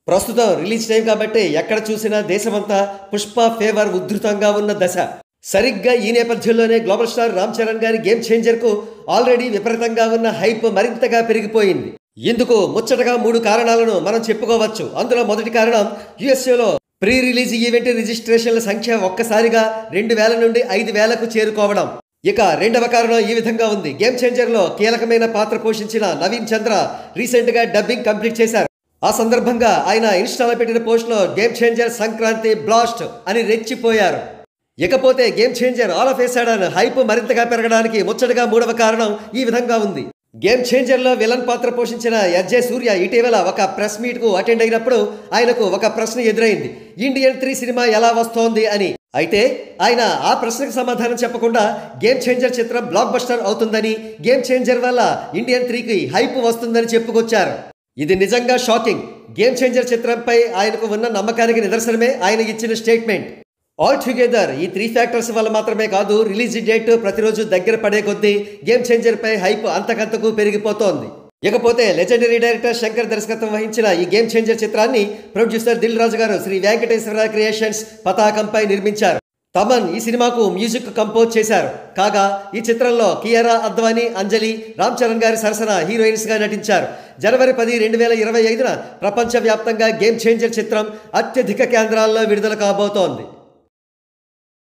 ప్రస్తుతం release time కాబట్టి ఎక్కడ చూసినా దేశమంతా పుష్ప ఫేవర్ ఉధృతంగా ఉన్న దశ. సరిగ్గా ఈ నేపథ్యంలోనే గ్లోబల్ స్టార్ రామ్ చరణ్ గారి గేమ్ చేంజర్ కు ఆల్రెడీ విపరీతంగా ఉన్న హైప్ మరింతగా పెరిగిపోయింది. ఇందుకు ముచ్చటగా 3 కారణాలను మనం చెప్పుకోవచ్చు. అందులో మొదటి కారణం యుఎస్ఏలో ప్రీ రిలీజ్ ఈవెంట్ రిజిస్ట్రేషన్ల సంఖ్య ఒక్కసారిగా 2000 నుండి 5000కు చేరుకోవడం. ఇక రెండవ కారణం ఈ విధంగా ఉంది. గేమ్ చేంజర్ లో కీలకమైన పాత్ర పోషించిన నవీన్ చంద్ర రీసెంట్ గా డబ్బింగ్ కంప్లీట్ చేశారు. ఆ సందర్భంగా ఆయన ఇన్స్టాలో పెట్టిన పోస్ట్ లో గేమ్ చేంజర్ సంక్రాంతి బ్లాస్ట్ అని రెచ్చిపోయారు. ఇకపోతే game changer all of A sudden hype మరింతగా పెరగడానికి ముచ్చటగా మూడవ కారణం ఈ విధంగా ఉంది. గేమ్ చేంజర్ లో విలన్ పాత్ర పోషించిన ఎస్జే సూర్య ఇటీవల ఒక ప్రెస్ మీట్ కు అటెండ్ అయినప్పుడు ఆయనకు ఒక ప్రశ్న ఎదురైంది, ఇండియన్ 3 సినిమా ఎలా వస్తోంది అని. అయితే ఆయన ఆ ప్రశ్నకు సమాధానం చెప్పకుండా గేమ్ చేంజర్ చిత్రం బ్లాక్ బస్టర్ అవుతుందని, గేమ్ చేంజర్ వల్ల ఇండియన్ 3కి హైప్ వస్తుందని చెప్పుకొచ్చారు. ఇది నిజంగా షాకింగ్. గేమ్ చేంజర్ చిత్రంపై ఆయనకు ఉన్న నమ్మకానికి నిదర్శనమే ఆయన ఇచ్చిన స్టేట్మెంట్. ఆల్ టుగెదర్ ఈ 3 ఫ్యాక్టర్స్ వల్ల మాత్రమే కాదు, రిలీజ్ డేట్ ప్రతిరోజు దగ్గర పడే కొద్దీ గేమ్ చేంజర్ పై హైప్ అంతకంతకు పెరిగిపోతోంది. ఇకపోతే లెజెండరీ డైరెక్టర్ శంకర్ దర్శకత్వం వహించిన ఈ గేమ్ చేంజర్ చిత్రాన్ని ప్రొడ్యూసర్ దిల్ రాజు గారు శ్రీ వెంకటేశ్వర క్రియేషన్స్ పతాకంపై నిర్మించారు. తమన్ ఈ సినిమాకు మ్యూజిక్ కంపోజ్ చేశారు. కాగా ఈ చిత్రంలో కియారా అద్వానీ, అంజలి, రామ్ చరణ్ గారి సరసన హీరోయిన్స్ గా నటించారు. జనవరి 10, 2025న ప్రపంచవ్యాప్తంగా గేమ్ చేంజర్ చిత్రం అత్యధిక కేంద్రాల్లో విడుదల కాబోతోంది.